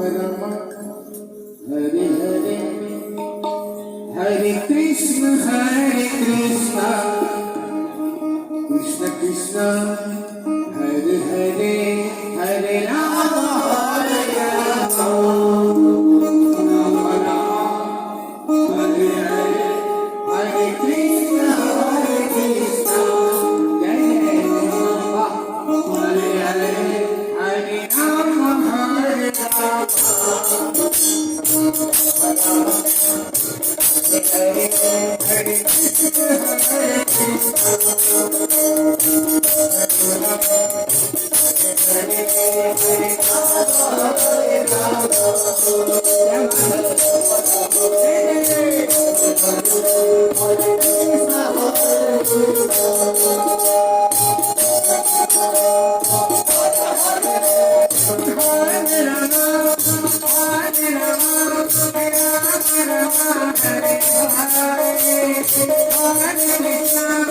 Rama Hare Hare Hare Krishna Krishna Krishna Hare Hare Hare Rama Hare Rama Rama Rama Hare Hare Hare Krishna Jai Jai Rama Hare Hare Hare Rama Hare Hare Krishna